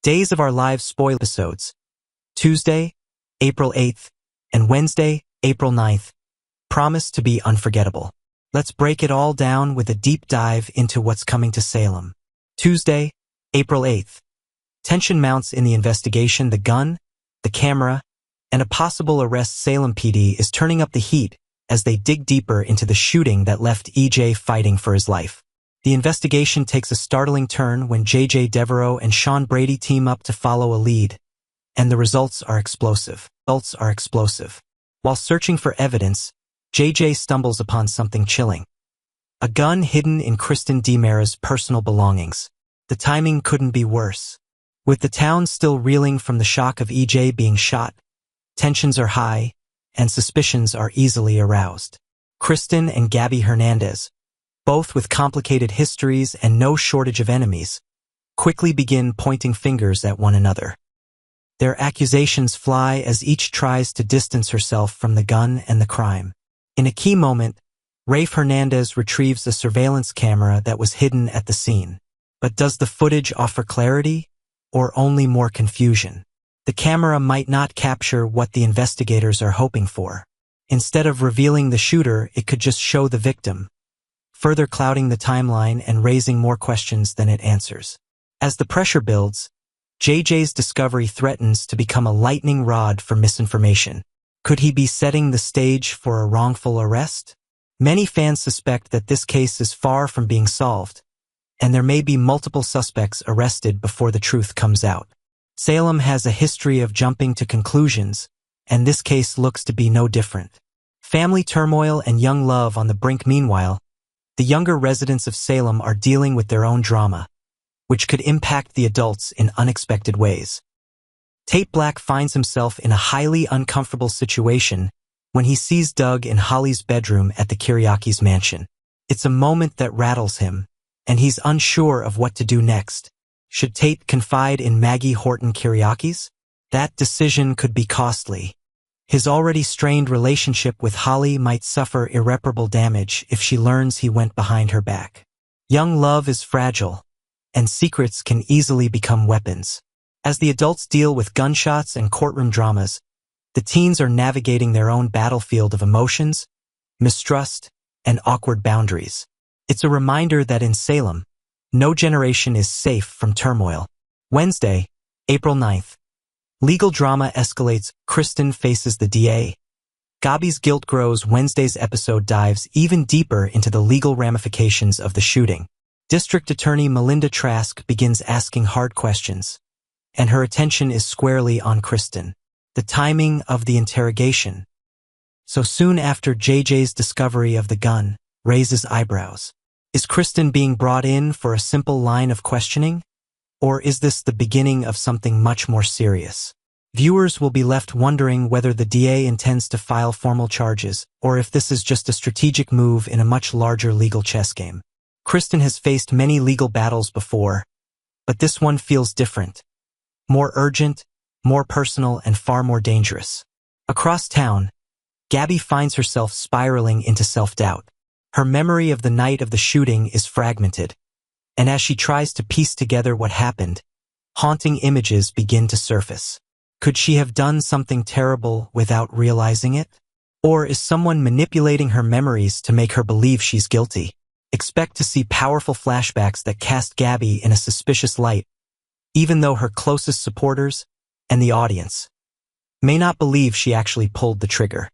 Days of Our Lives spoil episodes. Tuesday, April 8th, and Wednesday, April 9th, promise to be unforgettable. Let's break it all down with a deep dive into what's coming to Salem. Tuesday, April 8th. Tension mounts in the investigation. The gun, the camera, and a possible arrest. Salem PD is turning up the heat as they dig deeper into the shooting that left EJ fighting for his life. The investigation takes a startling turn when JJ Devereaux and Sean Brady team up to follow a lead, and the results are explosive. While searching for evidence, JJ stumbles upon something chilling. A gun hidden in Kristen DiMera's personal belongings. The timing couldn't be worse. With the town still reeling from the shock of EJ being shot, tensions are high, and suspicions are easily aroused. Kristen and Gabby Hernandez, both with complicated histories and no shortage of enemies, quickly begin pointing fingers at one another. Their accusations fly as each tries to distance herself from the gun and the crime. In a key moment, Rafe Hernandez retrieves a surveillance camera that was hidden at the scene. But does the footage offer clarity, or only more confusion? The camera might not capture what the investigators are hoping for. Instead of revealing the shooter, it could just show the victim, further clouding the timeline and raising more questions than it answers. As the pressure builds, JJ's discovery threatens to become a lightning rod for misinformation. Could he be setting the stage for a wrongful arrest? Many fans suspect that this case is far from being solved, and there may be multiple suspects arrested before the truth comes out. Salem has a history of jumping to conclusions, and this case looks to be no different. Family turmoil and young love on the brink. Meanwhile, the younger residents of Salem are dealing with their own drama, which could impact the adults in unexpected ways. Tate Black finds himself in a highly uncomfortable situation when he sees Doug in Holly's bedroom at the Kiriakis' mansion. It's a moment that rattles him, and he's unsure of what to do next. Should Tate confide in Maggie Horton Kiriakis? That decision could be costly. His already strained relationship with Holly might suffer irreparable damage if she learns he went behind her back. Young love is fragile, and secrets can easily become weapons. As the adults deal with gunshots and courtroom dramas, the teens are navigating their own battlefield of emotions, mistrust, and awkward boundaries. It's a reminder that in Salem, no generation is safe from turmoil. Wednesday, April 9th. Legal drama escalates. Kristen faces the DA. Gabby's guilt grows. Wednesday's episode dives even deeper into the legal ramifications of the shooting. District Attorney Melinda Trask begins asking hard questions, and her attention is squarely on Kristen. The timing of the interrogation, so soon after JJ's discovery of the gun, raises eyebrows. Is Kristen being brought in for a simple line of questioning? Or is this the beginning of something much more serious? Viewers will be left wondering whether the DA intends to file formal charges, or if this is just a strategic move in a much larger legal chess game. Kristen has faced many legal battles before, but this one feels different. More urgent, more personal, and far more dangerous. Across town, Gabby finds herself spiraling into self-doubt. Her memory of the night of the shooting is fragmented, and as she tries to piece together what happened, haunting images begin to surface. Could she have done something terrible without realizing it? Or is someone manipulating her memories to make her believe she's guilty? Expect to see powerful flashbacks that cast Gabby in a suspicious light, even though her closest supporters and the audience may not believe she actually pulled the trigger.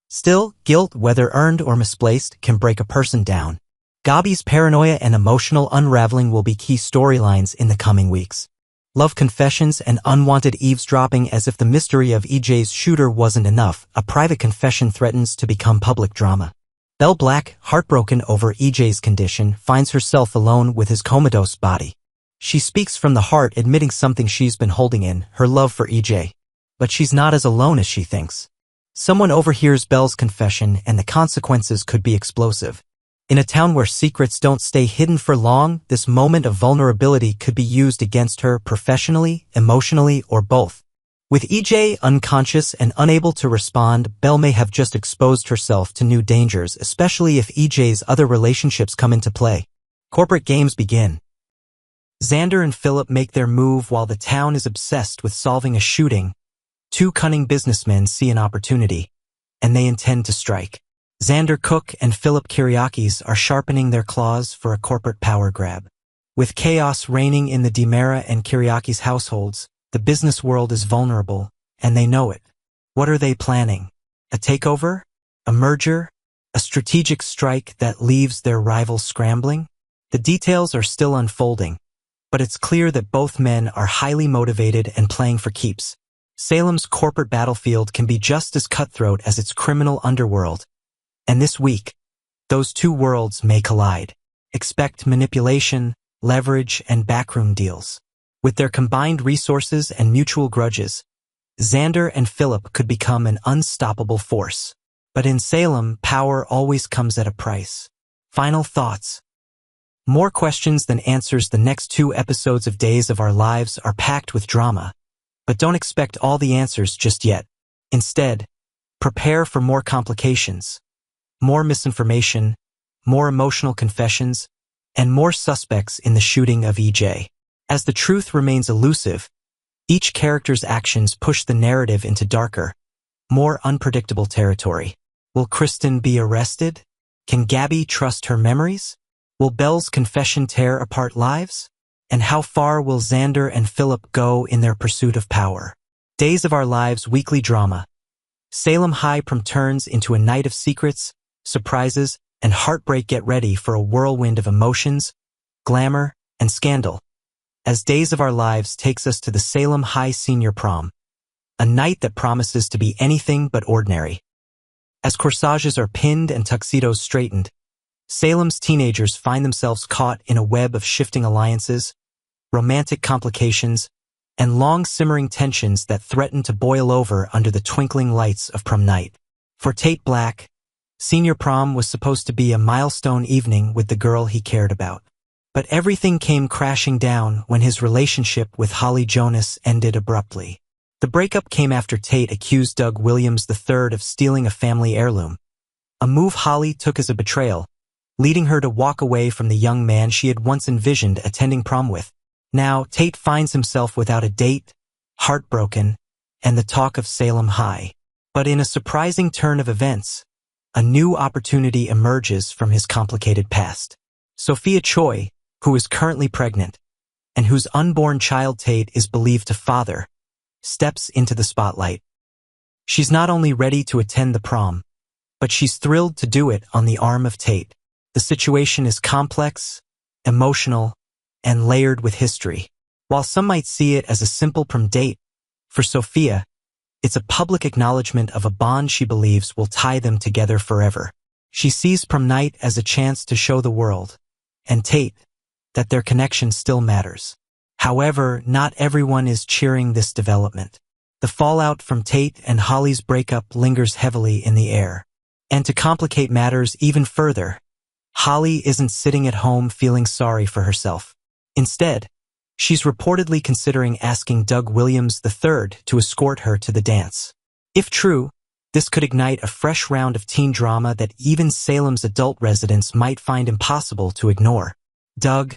Still, guilt, whether earned or misplaced, can break a person down. Gabby's paranoia and emotional unraveling will be key storylines in the coming weeks. Love confessions and unwanted eavesdropping. As if the mystery of EJ's shooter wasn't enough, a private confession threatens to become public drama. Belle Black, heartbroken over EJ's condition, finds herself alone with his comatose body. She speaks from the heart, admitting something she's been holding in, her love for EJ. But she's not as alone as she thinks. Someone overhears Belle's confession, and the consequences could be explosive. In a town where secrets don't stay hidden for long, this moment of vulnerability could be used against her professionally, emotionally, or both. With EJ unconscious and unable to respond, Belle may have just exposed herself to new dangers, especially if EJ's other relationships come into play. Corporate games begin. Xander and Philip make their move while the town is obsessed with solving a shooting. Two cunning businessmen see an opportunity, and they intend to strike. Xander Cook and Philip Kyriakis are sharpening their claws for a corporate power grab. With chaos reigning in the DiMera and Kyriakis households, the business world is vulnerable, and they know it. What are they planning? A takeover? A merger? A strategic strike that leaves their rivals scrambling? The details are still unfolding, but it's clear that both men are highly motivated and playing for keeps. Salem's corporate battlefield can be just as cutthroat as its criminal underworld, and this week, those two worlds may collide. Expect manipulation, leverage, and backroom deals. With their combined resources and mutual grudges, Xander and Philip could become an unstoppable force. But in Salem, power always comes at a price. Final thoughts. More questions than answers. The next 2 episodes of Days of Our Lives are packed with drama. But don't expect all the answers just yet. Instead, prepare for more complications, more misinformation, more emotional confessions, and more suspects in the shooting of EJ. As the truth remains elusive, each character's actions push the narrative into darker, more unpredictable territory. Will Kristen be arrested? Can Gabby trust her memories? Will Belle's confession tear apart lives? And how far will Xander and Philip go in their pursuit of power? Days of Our Lives weekly drama. Salem High turns into a night of secrets, surprises, and heartbreak. Get ready for a whirlwind of emotions, glamour, and scandal, as Days of Our Lives takes us to the Salem High Senior Prom, a night that promises to be anything but ordinary. As corsages are pinned and tuxedos straightened, Salem's teenagers find themselves caught in a web of shifting alliances, romantic complications, and long-simmering tensions that threaten to boil over under the twinkling lights of prom night. For Tate Black, senior prom was supposed to be a milestone evening with the girl he cared about. But everything came crashing down when his relationship with Holly Jonas ended abruptly. The breakup came after Tate accused Doug Williams III of stealing a family heirloom, a move Holly took as a betrayal, leading her to walk away from the young man she had once envisioned attending prom with. Now, Tate finds himself without a date, heartbroken, and the talk of Salem High. But in a surprising turn of events, a new opportunity emerges from his complicated past. Sophia Choi, who is currently pregnant, and whose unborn child Tate is believed to father, steps into the spotlight. She's not only ready to attend the prom, but she's thrilled to do it on the arm of Tate. The situation is complex, emotional, and layered with history. While some might see it as a simple prom date, for Sophia, it's a public acknowledgement of a bond she believes will tie them together forever. She sees prom night as a chance to show the world, and Tate, that their connection still matters. However, not everyone is cheering this development. The fallout from Tate and Holly's breakup lingers heavily in the air. And to complicate matters even further, Holly isn't sitting at home feeling sorry for herself. Instead, she's reportedly considering asking Doug Williams III to escort her to the dance. If true, this could ignite a fresh round of teen drama that even Salem's adult residents might find impossible to ignore. Doug,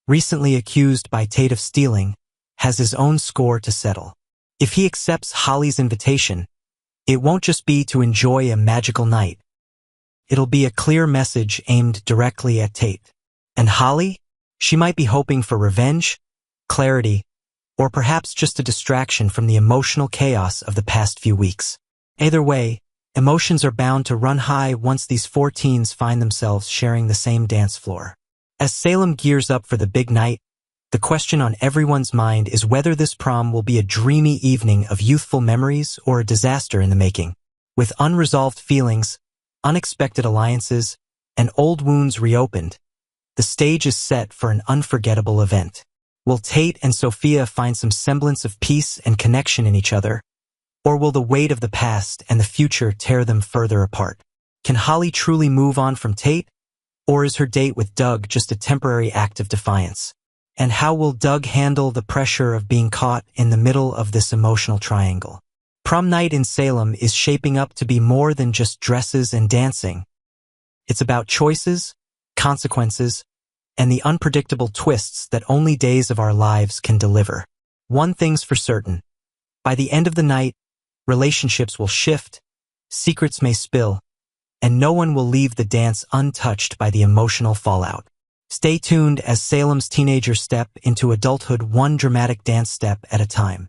recently accused by Tate of stealing, has his own score to settle. If he accepts Holly's invitation, it won't just be to enjoy a magical night. It'll be a clear message aimed directly at Tate. And Holly? She might be hoping for revenge, clarity, or perhaps just a distraction from the emotional chaos of the past few weeks. Either way, emotions are bound to run high once these 4 teens find themselves sharing the same dance floor. As Salem gears up for the big night, the question on everyone's mind is whether this prom will be a dreamy evening of youthful memories or a disaster in the making. With unresolved feelings, unexpected alliances, and old wounds reopened, the stage is set for an unforgettable event. Will Tate and Sophia find some semblance of peace and connection in each other? Or will the weight of the past and the future tear them further apart? Can Holly truly move on from Tate? Or is her date with Doug just a temporary act of defiance? And how will Doug handle the pressure of being caught in the middle of this emotional triangle? Prom night in Salem is shaping up to be more than just dresses and dancing. It's about choices, consequences, and the unpredictable twists that only days of our lives can deliver. One thing's for certain. By the end of the night, relationships will shift, secrets may spill, and no one will leave the dance untouched by the emotional fallout. Stay tuned as Salem's teenagers step into adulthood one dramatic dance step at a time.